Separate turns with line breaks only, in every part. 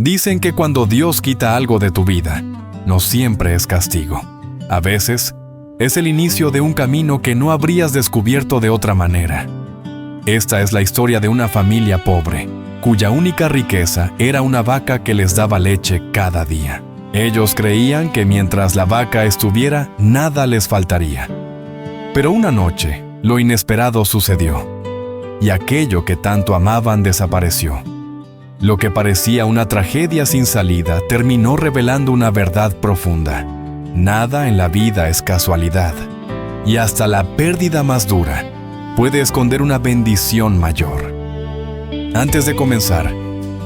Dicen que cuando Dios quita algo de tu vida, no siempre es castigo. A veces, es el inicio de un camino que no habrías descubierto de otra manera. Esta es la historia de una familia pobre, cuya única riqueza era una vaca que les daba leche cada día. Ellos creían que mientras la vaca estuviera, nada les faltaría. Pero una noche, lo inesperado sucedió, y aquello que tanto amaban desapareció. Lo que parecía una tragedia sin salida terminó revelando una verdad profunda. Nada en la vida es casualidad, y hasta la pérdida más dura puede esconder una bendición mayor. Antes de comenzar,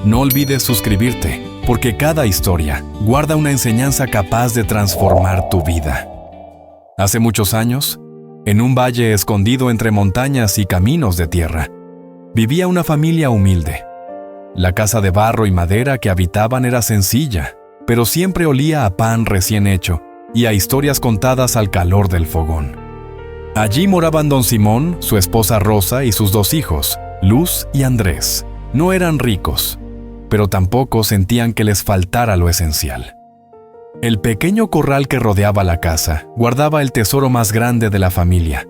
no olvides suscribirte, porque cada historia guarda una enseñanza capaz de transformar tu vida. Hace muchos años, en un valle escondido entre montañas y caminos de tierra, vivía una familia humilde. La casa de barro y madera que habitaban era sencilla, pero siempre olía a pan recién hecho y a historias contadas al calor del fogón. Allí moraban don Simón, su esposa Rosa y sus 2 hijos, Luz y Andrés. No eran ricos, pero tampoco sentían que les faltara lo esencial. El pequeño corral que rodeaba la casa guardaba el tesoro más grande de la familia,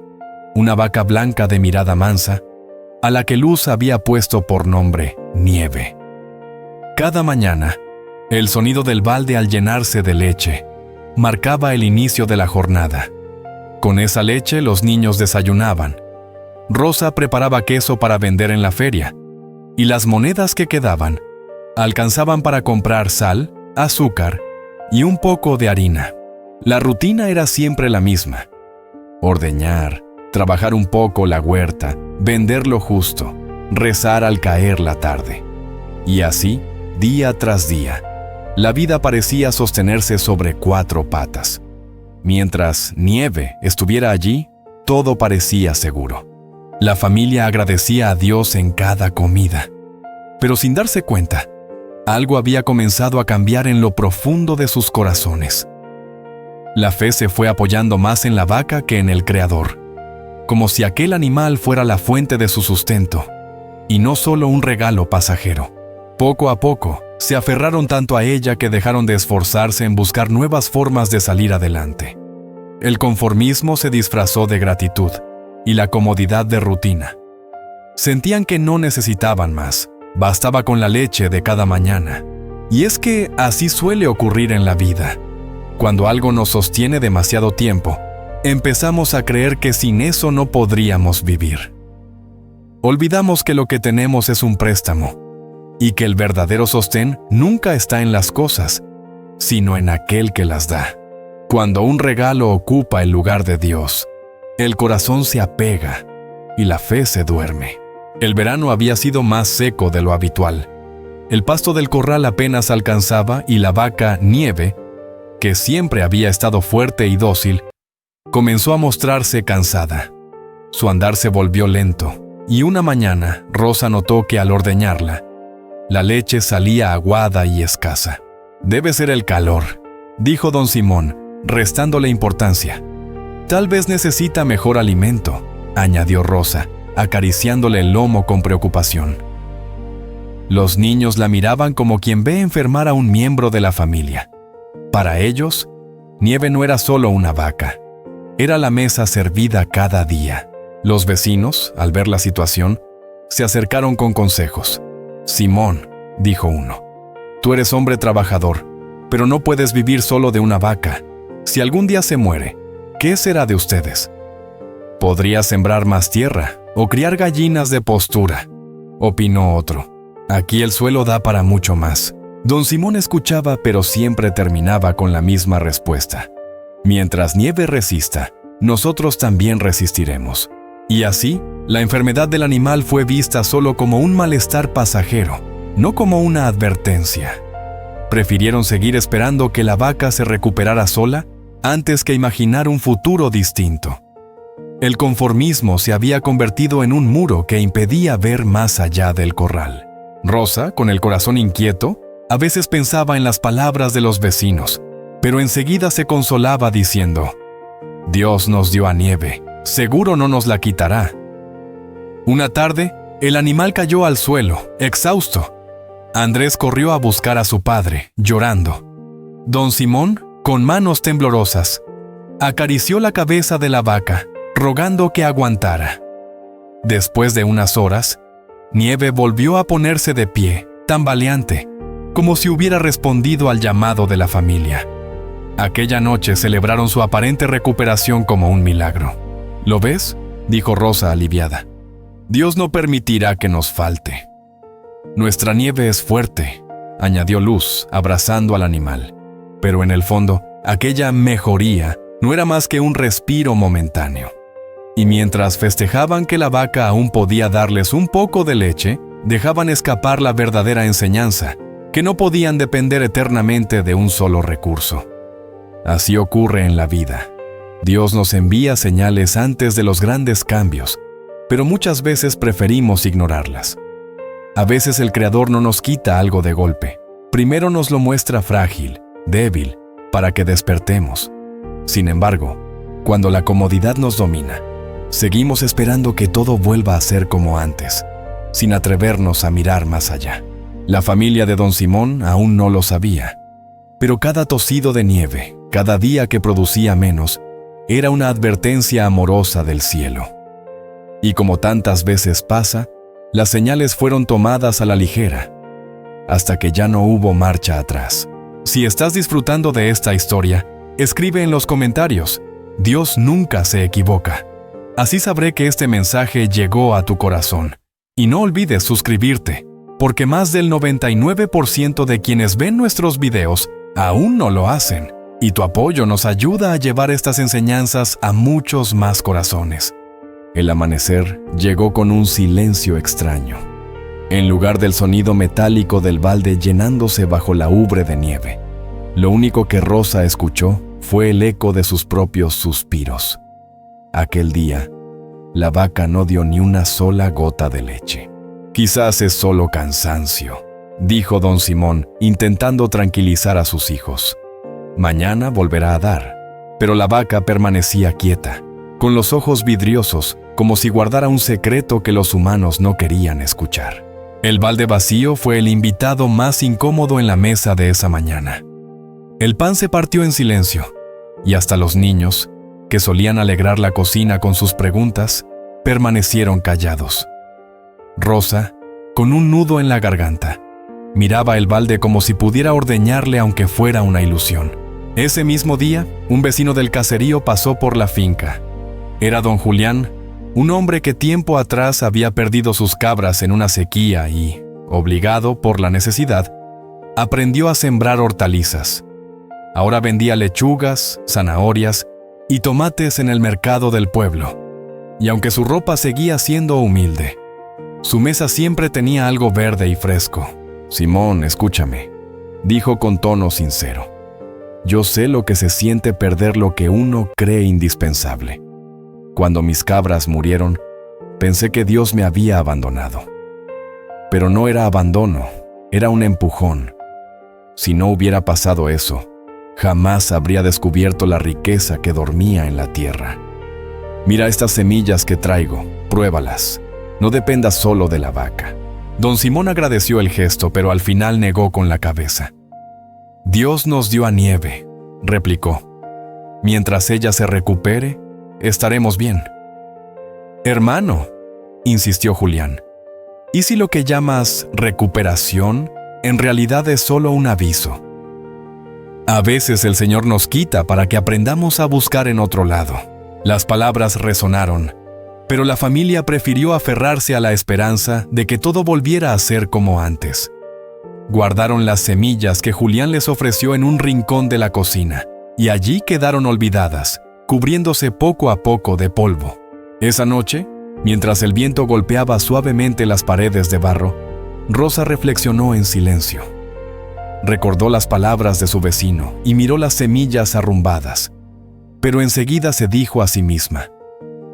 una vaca blanca de mirada mansa, a la que Luz había puesto por nombre Nieve. Cada mañana, el sonido del balde al llenarse de leche marcaba el inicio de la jornada. Con esa leche los niños desayunaban. Rosa preparaba queso para vender en la feria, y las monedas que quedaban alcanzaban para comprar sal, azúcar y un poco de harina. La rutina era siempre la misma: ordeñar, trabajar un poco la huerta, vender lo justo, rezar al caer la tarde. Y así, día tras día, la vida parecía sostenerse sobre 4 patas. Mientras Nieve estuviera allí, todo parecía seguro. La familia agradecía a Dios en cada comida. Pero sin darse cuenta, algo había comenzado a cambiar en lo profundo de sus corazones. La fe se fue apoyando más en la vaca que en el Creador, como si aquel animal fuera la fuente de su sustento, y no solo un regalo pasajero. Poco a poco, se aferraron tanto a ella que dejaron de esforzarse en buscar nuevas formas de salir adelante. El conformismo se disfrazó de gratitud, y la comodidad de rutina. Sentían que no necesitaban más, bastaba con la leche de cada mañana. Y es que así suele ocurrir en la vida. Cuando algo nos sostiene demasiado tiempo, empezamos a creer que sin eso no podríamos vivir. Olvidamos que lo que tenemos es un préstamo, y que el verdadero sostén nunca está en las cosas, sino en aquel que las da. Cuando un regalo ocupa el lugar de Dios, el corazón se apega y la fe se duerme. El verano había sido más seco de lo habitual. El pasto del corral apenas alcanzaba y la vaca Nieve, que siempre había estado fuerte y dócil, comenzó a mostrarse cansada. Su andar se volvió lento, y una mañana Rosa notó que al ordeñarla, la leche salía aguada y escasa. «Debe ser el calor», dijo don Simón, restándole importancia. «Tal vez necesita mejor alimento», añadió Rosa, acariciándole el lomo con preocupación. Los niños la miraban como quien ve enfermar a un miembro de la familia. Para ellos, Nieve no era solo una vaca, era la mesa servida cada día. Los vecinos, al ver la situación, se acercaron con consejos. «Simón», dijo uno, «tú eres hombre trabajador, pero no puedes vivir solo de una vaca. Si algún día se muere, ¿qué será de ustedes? Podrías sembrar más tierra o criar gallinas de postura», opinó otro. «Aquí el suelo da para mucho más». Don Simón escuchaba, pero siempre terminaba con la misma respuesta: «Mientras Nieve resista, nosotros también resistiremos». Y así, la enfermedad del animal fue vista solo como un malestar pasajero, no como una advertencia. Prefirieron seguir esperando que la vaca se recuperara sola antes que imaginar un futuro distinto. El conformismo se había convertido en un muro que impedía ver más allá del corral. Rosa, con el corazón inquieto, a veces pensaba en las palabras de los vecinos, pero enseguida se consolaba diciendo: «Dios nos dio a Nieve, seguro no nos la quitará». Una tarde, el animal cayó al suelo, exhausto. Andrés corrió a buscar a su padre, llorando. Don Simón, con manos temblorosas, acarició la cabeza de la vaca, rogando que aguantara. Después de unas horas, Nieve volvió a ponerse de pie, tambaleante, como si hubiera respondido al llamado de la familia. Aquella noche celebraron su aparente recuperación como un milagro. ¿Lo ves?, dijo Rosa aliviada. Dios no permitirá que nos falte. Nuestra Nieve es fuerte, añadió Luz, abrazando al animal. Pero en el fondo, aquella mejoría no era más que un respiro momentáneo. Y mientras festejaban que la vaca aún podía darles un poco de leche, dejaban escapar la verdadera enseñanza, que no podían depender eternamente de un solo recurso. Así ocurre en la vida. Dios nos envía señales antes de los grandes cambios, pero muchas veces preferimos ignorarlas. A veces el Creador no nos quita algo de golpe. Primero nos lo muestra frágil, débil, para que despertemos. Sin embargo, cuando la comodidad nos domina, seguimos esperando que todo vuelva a ser como antes, sin atrevernos a mirar más allá. La familia de Don Simón aún no lo sabía, pero cada tosido de Nieve, cada día que producía menos, era una advertencia amorosa del cielo. Y como tantas veces pasa, las señales fueron tomadas a la ligera, hasta que ya no hubo marcha atrás. Si estás disfrutando de esta historia, escribe en los comentarios: Dios nunca se equivoca. Así sabré que este mensaje llegó a tu corazón. Y no olvides suscribirte, porque más del 99% de quienes ven nuestros videos aún no lo hacen, y tu apoyo nos ayuda a llevar estas enseñanzas a muchos más corazones. El amanecer llegó con un silencio extraño. En lugar del sonido metálico del balde llenándose bajo la ubre de nieve, lo único que Rosa escuchó fue el eco de sus propios suspiros. Aquel día, la vaca no dio ni una sola gota de leche. Quizás es solo cansancio, dijo Don Simón, intentando tranquilizar a sus hijos. Mañana volverá a dar, pero la vaca permanecía quieta, con los ojos vidriosos, como si guardara un secreto que los humanos no querían escuchar. El balde vacío fue el invitado más incómodo en la mesa de esa mañana. El pan se partió en silencio, y hasta los niños, que solían alegrar la cocina con sus preguntas, permanecieron callados. Rosa, con un nudo en la garganta, miraba el balde como si pudiera ordeñarle aunque fuera una ilusión. Ese mismo día, un vecino del caserío pasó por la finca. Era don Julián, un hombre que tiempo atrás había perdido sus cabras en una sequía y, obligado por la necesidad, aprendió a sembrar hortalizas. Ahora vendía lechugas, zanahorias y tomates en el mercado del pueblo. Y aunque su ropa seguía siendo humilde, su mesa siempre tenía algo verde y fresco. Simón, escúchame, dijo con tono sincero. Yo sé lo que se siente perder lo que uno cree indispensable. Cuando mis cabras murieron, pensé que Dios me había abandonado. Pero no era abandono, era un empujón. Si no hubiera pasado eso, jamás habría descubierto la riqueza que dormía en la tierra. Mira estas semillas que traigo, pruébalas. No dependas solo de la vaca. Don Simón agradeció el gesto, pero al final negó con la cabeza. Dios nos dio a Nieve, replicó. Mientras ella se recupere, estaremos bien. Hermano, insistió Julián, ¿y si lo que llamas recuperación en realidad es solo un aviso? A veces el Señor nos quita para que aprendamos a buscar en otro lado. Las palabras resonaron, pero la familia prefirió aferrarse a la esperanza de que todo volviera a ser como antes. Guardaron las semillas que Julián les ofreció en un rincón de la cocina, y allí quedaron olvidadas, cubriéndose poco a poco de polvo. Esa noche, mientras el viento golpeaba suavemente las paredes de barro, Rosa reflexionó en silencio. Recordó las palabras de su vecino y miró las semillas arrumbadas, pero enseguida se dijo a sí misma: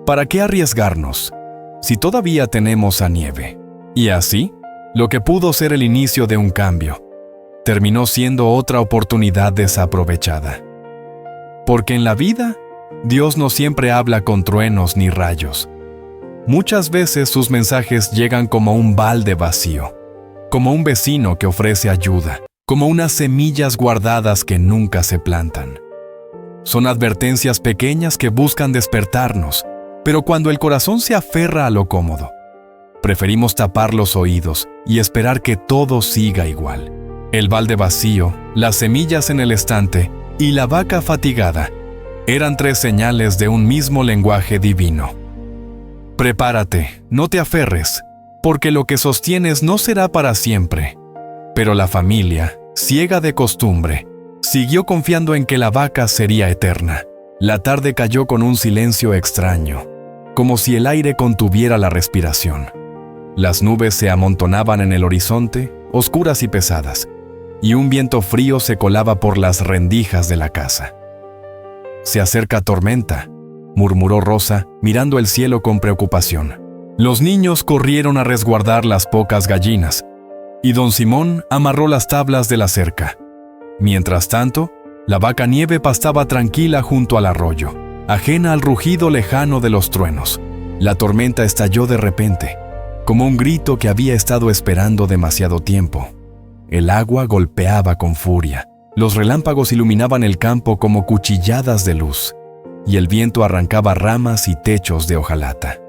¿para qué arriesgarnos si todavía tenemos a Nieve? Y así, lo que pudo ser el inicio de un cambio, terminó siendo otra oportunidad desaprovechada. Porque en la vida, Dios no siempre habla con truenos ni rayos. Muchas veces sus mensajes llegan como un balde vacío, como un vecino que ofrece ayuda, como unas semillas guardadas que nunca se plantan. Son advertencias pequeñas que buscan despertarnos, pero cuando el corazón se aferra a lo cómodo, preferimos tapar los oídos y esperar que todo siga igual. El balde vacío, las semillas en el estante y la vaca fatigada eran 3 señales de un mismo lenguaje divino. Prepárate, no te aferres, porque lo que sostienes no será para siempre. Pero la familia, ciega de costumbre, siguió confiando en que la vaca sería eterna. La tarde cayó con un silencio extraño, como si el aire contuviera la respiración. Las nubes se amontonaban en el horizonte, oscuras y pesadas, y un viento frío se colaba por las rendijas de la casa. «Se acerca tormenta», murmuró Rosa, mirando el cielo con preocupación. Los niños corrieron a resguardar las pocas gallinas, y don Simón amarró las tablas de la cerca. Mientras tanto, la vaca Nieve pastaba tranquila junto al arroyo, ajena al rugido lejano de los truenos. La tormenta estalló de repente, como un grito que había estado esperando demasiado tiempo. El agua golpeaba con furia, los relámpagos iluminaban el campo como cuchilladas de luz, y el viento arrancaba ramas y techos de hojalata.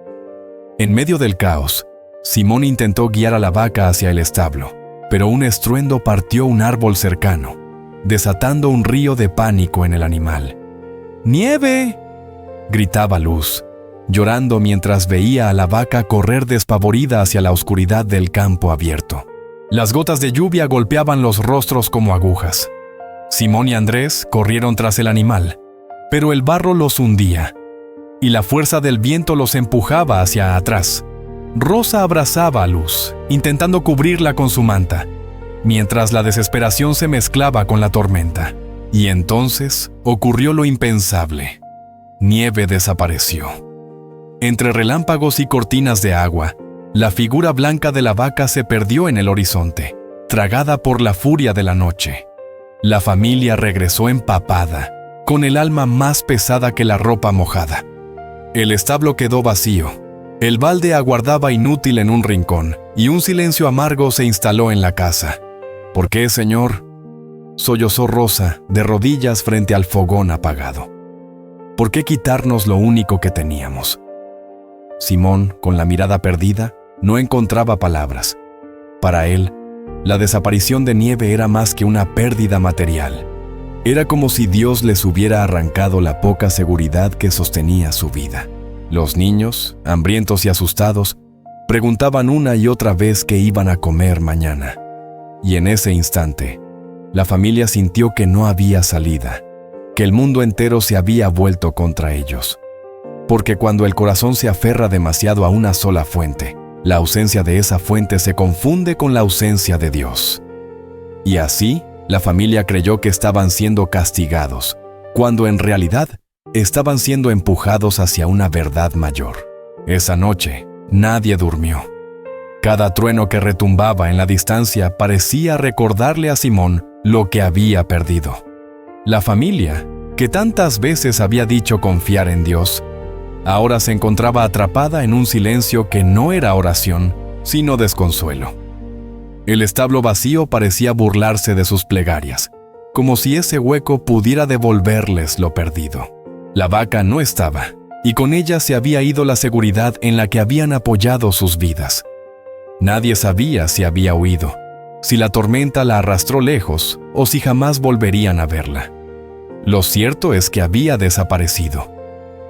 En medio del caos, Simón intentó guiar a la vaca hacia el establo, pero un estruendo partió un árbol cercano, desatando un río de pánico en el animal. «¡Nieve!», gritaba Luz, llorando mientras veía a la vaca correr despavorida hacia la oscuridad del campo abierto. Las gotas de lluvia golpeaban los rostros como agujas. Simón y Andrés corrieron tras el animal, pero el barro los hundía, y la fuerza del viento los empujaba hacia atrás. Rosa abrazaba a Luz, intentando cubrirla con su manta, mientras la desesperación se mezclaba con la tormenta. Y entonces ocurrió lo impensable. Nieve desapareció. Entre relámpagos y cortinas de agua, la figura blanca de la vaca se perdió en el horizonte, tragada por la furia de la noche. La familia regresó empapada, con el alma más pesada que la ropa mojada. El establo quedó vacío. El balde aguardaba inútil en un rincón, y un silencio amargo se instaló en la casa. «¿Por qué, señor?», sollozó Rosa, de rodillas frente al fogón apagado. «¿Por qué quitarnos lo único que teníamos?». Simón, con la mirada perdida, no encontraba palabras. Para él, la desaparición de Nieve era más que una pérdida material. Era como si Dios les hubiera arrancado la poca seguridad que sostenía su vida. Los niños, hambrientos y asustados, preguntaban una y otra vez qué iban a comer mañana. Y en ese instante, la familia sintió que no había salida, que el mundo entero se había vuelto contra ellos. Porque cuando el corazón se aferra demasiado a una sola fuente, la ausencia de esa fuente se confunde con la ausencia de Dios. Y así, la familia creyó que estaban siendo castigados, cuando en realidad estaban siendo empujados hacia una verdad mayor. Esa noche, nadie durmió. Cada trueno que retumbaba en la distancia parecía recordarle a Simón lo que había perdido. La familia, que tantas veces había dicho confiar en Dios, ahora se encontraba atrapada en un silencio que no era oración, sino desconsuelo. El establo vacío parecía burlarse de sus plegarias, como si ese hueco pudiera devolverles lo perdido. La vaca no estaba, y con ella se había ido la seguridad en la que habían apoyado sus vidas. Nadie sabía si había huido, si la tormenta la arrastró lejos o si jamás volverían a verla. Lo cierto es que había desaparecido,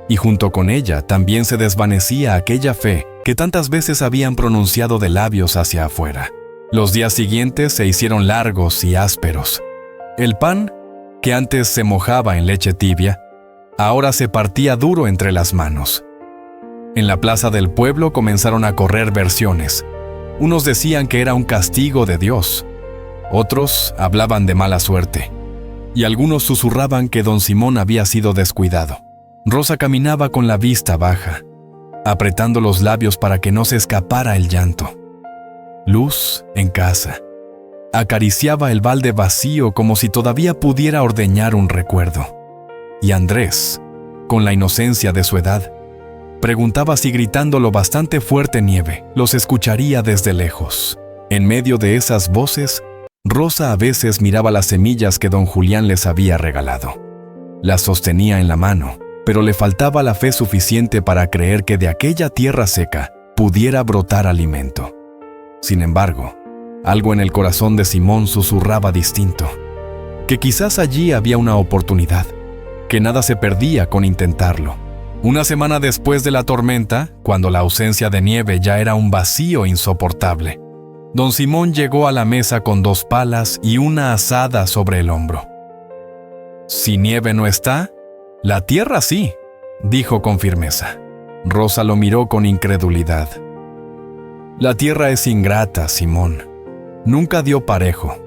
y junto con ella también se desvanecía aquella fe que tantas veces habían pronunciado de labios hacia afuera. Los días siguientes se hicieron largos y ásperos. El pan, que antes se mojaba en leche tibia, ahora se partía duro entre las manos. En la plaza del pueblo comenzaron a correr versiones. Unos decían que era un castigo de Dios, otros hablaban de mala suerte, y algunos susurraban que don Simón había sido descuidado. Rosa caminaba con la vista baja, apretando los labios para que no se escapara el llanto. Luz, en casa, acariciaba el balde vacío como si todavía pudiera ordeñar un recuerdo. Y Andrés, con la inocencia de su edad, preguntaba si gritando lo bastante fuerte Nieve los escucharía desde lejos. En medio de esas voces, Rosa a veces miraba las semillas que don Julián les había regalado. Las sostenía en la mano, pero le faltaba la fe suficiente para creer que de aquella tierra seca pudiera brotar alimento. Sin embargo, algo en el corazón de Simón susurraba distinto, que quizás allí había una oportunidad, que nada se perdía con intentarlo. Una semana después de la tormenta, cuando la ausencia de nieve ya era un vacío insoportable, don Simón llegó a la mesa con 2 palas y una azada sobre el hombro. «Si nieve no está, la tierra sí», dijo con firmeza. Rosa lo miró con incredulidad. «La tierra es ingrata, Simón. Nunca dio parejo».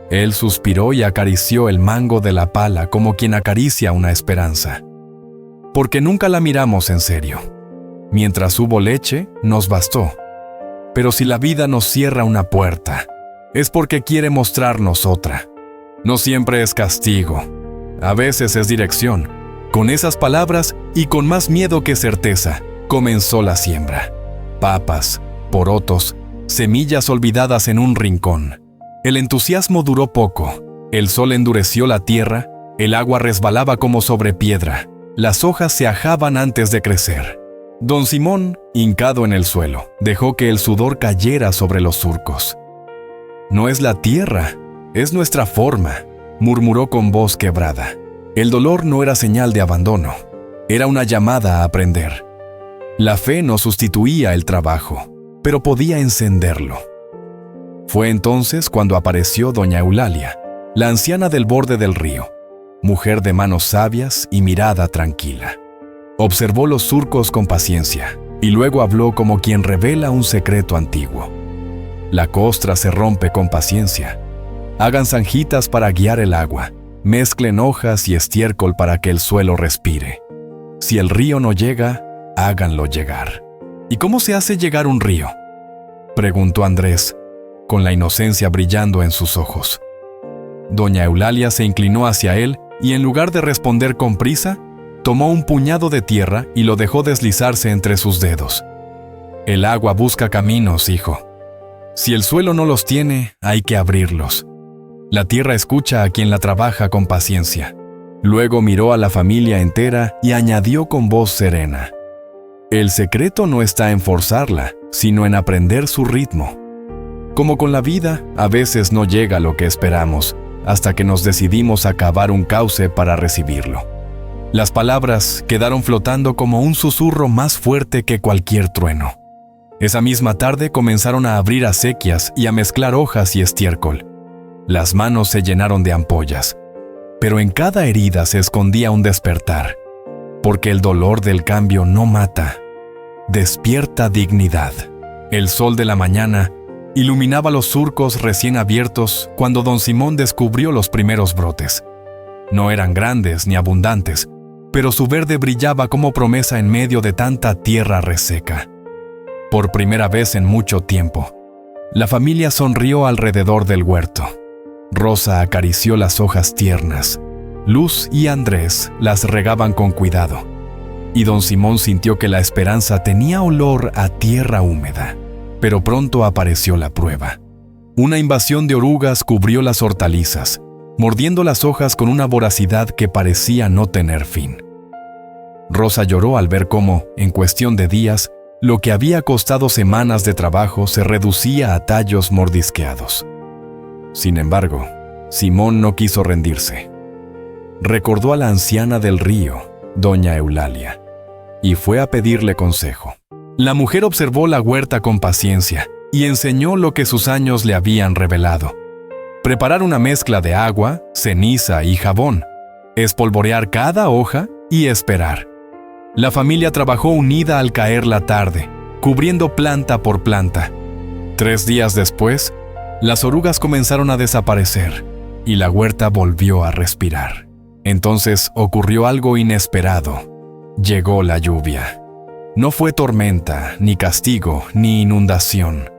Él suspiró y acarició el mango de la pala como quien acaricia una esperanza. «Porque nunca la miramos en serio. Mientras hubo leche, nos bastó. Pero si la vida nos cierra una puerta, es porque quiere mostrarnos otra. No siempre es castigo. A veces es dirección». Con esas palabras, y con más miedo que certeza, comenzó la siembra. Papas, porotos, semillas olvidadas en un rincón. El entusiasmo duró poco. El sol endureció la tierra, el agua resbalaba como sobre piedra, las hojas se ajaban antes de crecer. Don Simón, hincado en el suelo, dejó que el sudor cayera sobre los surcos. «No es la tierra, es nuestra forma», murmuró con voz quebrada. El dolor no era señal de abandono, era una llamada a aprender. La fe no sustituía el trabajo, pero podía encenderlo. Fue entonces cuando apareció doña Eulalia, la anciana del borde del río, mujer de manos sabias y mirada tranquila. Observó los surcos con paciencia y luego habló como quien revela un secreto antiguo. «La costra se rompe con paciencia. Hagan zanjitas para guiar el agua. Mezclen hojas y estiércol para que el suelo respire. Si el río no llega, háganlo llegar». «¿Y cómo se hace llegar un río?», preguntó Andrés, con la inocencia brillando en sus ojos. Doña Eulalia se inclinó hacia él y en lugar de responder con prisa, tomó un puñado de tierra y lo dejó deslizarse entre sus dedos. «El agua busca caminos, hijo. Si el suelo no los tiene, hay que abrirlos. La tierra escucha a quien la trabaja con paciencia». Luego miró a la familia entera y añadió con voz serena: «El secreto no está en forzarla, sino en aprender su ritmo. Como con la vida, a veces no llega lo que esperamos, hasta que nos decidimos a cavar un cauce para recibirlo». Las palabras quedaron flotando como un susurro más fuerte que cualquier trueno. Esa misma tarde comenzaron a abrir acequias y a mezclar hojas y estiércol. Las manos se llenaron de ampollas, pero en cada herida se escondía un despertar, porque el dolor del cambio no mata, despierta dignidad. El sol de la mañana iluminaba los surcos recién abiertos cuando don Simón descubrió los primeros brotes. No eran grandes ni abundantes, pero su verde brillaba como promesa en medio de tanta tierra reseca. Por primera vez en mucho tiempo, la familia sonrió alrededor del huerto. Rosa acarició las hojas tiernas. Luz y Andrés las regaban con cuidado. Y don Simón sintió que la esperanza tenía olor a tierra húmeda. Pero pronto apareció la prueba. Una invasión de orugas cubrió las hortalizas, mordiendo las hojas con una voracidad que parecía no tener fin. Rosa lloró al ver cómo, en cuestión de días, lo que había costado semanas de trabajo se reducía a tallos mordisqueados. Sin embargo, Simón no quiso rendirse. Recordó a la anciana del río, doña Eulalia, y fue a pedirle consejo. La mujer observó la huerta con paciencia y enseñó lo que sus años le habían revelado. Preparar una mezcla de agua, ceniza y jabón, espolvorear cada hoja y esperar. La familia trabajó unida al caer la tarde, cubriendo planta por planta. 3 días después, las orugas comenzaron a desaparecer y la huerta volvió a respirar. Entonces ocurrió algo inesperado. Llegó la lluvia. No fue tormenta, ni castigo, ni inundación.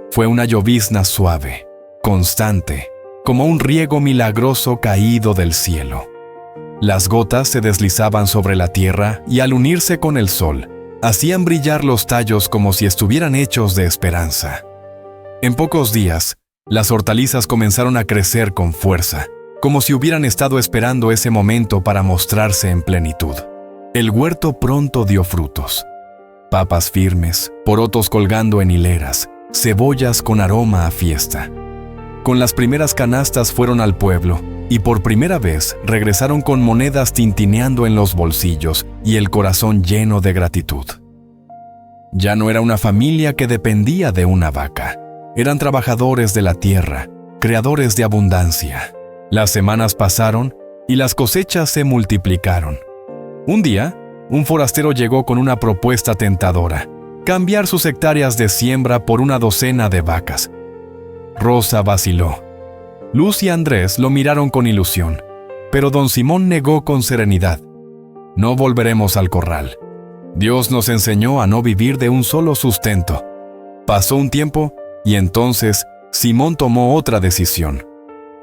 Fue una llovizna suave, constante, como un riego milagroso caído del cielo. Las gotas se deslizaban sobre la tierra y al unirse con el sol, hacían brillar los tallos como si estuvieran hechos de esperanza. En pocos días, las hortalizas comenzaron a crecer con fuerza, como si hubieran estado esperando ese momento para mostrarse en plenitud. El huerto pronto dio frutos. Papas firmes, porotos colgando en hileras, cebollas con aroma a fiesta. Con las primeras canastas fueron al pueblo y por primera vez regresaron con monedas tintineando en los bolsillos y el corazón lleno de gratitud. Ya no era una familia que dependía de una vaca. Eran trabajadores de la tierra, creadores de abundancia. Las semanas pasaron y las cosechas se multiplicaron. Un día, un forastero llegó con una propuesta tentadora: cambiar sus hectáreas de siembra por una docena de vacas. Rosa vaciló. Luz y Andrés lo miraron con ilusión, pero don Simón negó con serenidad: no volveremos al corral. Dios nos enseñó a no vivir de un solo sustento. Pasó un tiempo y entonces Simón tomó otra decisión.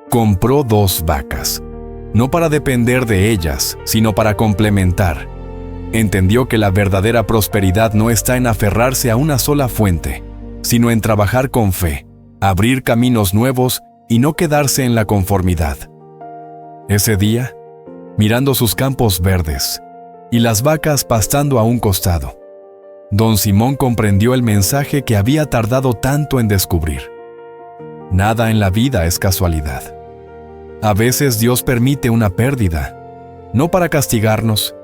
Compró 2 vacas, no para depender de ellas, sino para complementar. Entendió que la verdadera prosperidad no está en aferrarse a una sola fuente, sino en trabajar con fe, abrir caminos nuevos y no quedarse en la conformidad. Ese día, mirando sus campos verdes y las vacas pastando a un costado, don Simón comprendió el mensaje que había tardado tanto en descubrir. Nada en la vida es casualidad. A veces Dios permite una pérdida, no para castigarnos,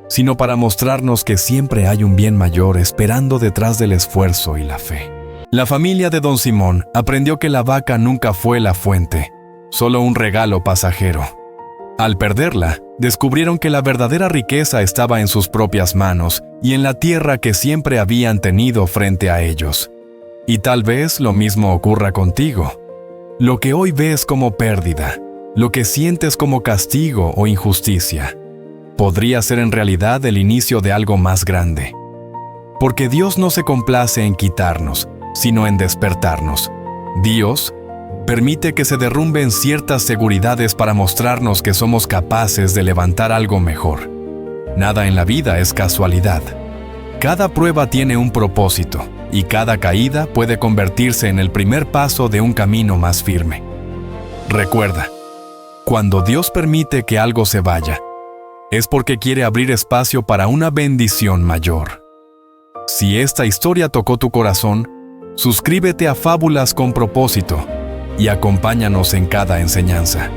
sino para mostrarnos que siempre hay un bien mayor esperando detrás del esfuerzo y la fe. La familia de don Simón aprendió que la vaca nunca fue la fuente, solo un regalo pasajero. Al perderla, descubrieron que la verdadera riqueza estaba en sus propias manos y en la tierra que siempre habían tenido frente a ellos. Y tal vez lo mismo ocurra contigo. Lo que hoy ves como pérdida, lo que sientes como castigo o injusticia, podría ser en realidad el inicio de algo más grande. Porque Dios no se complace en quitarnos, sino en despertarnos. Dios permite que se derrumben ciertas seguridades para mostrarnos que somos capaces de levantar algo mejor. Nada en la vida es casualidad. Cada prueba tiene un propósito, y cada caída puede convertirse en el primer paso de un camino más firme. Recuerda, cuando Dios permite que algo se vaya, es porque quiere abrir espacio para una bendición mayor. Si esta historia tocó tu corazón, suscríbete a Fábulas con Propósito y acompáñanos en cada enseñanza.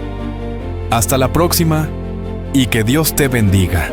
Hasta la próxima y que Dios te bendiga.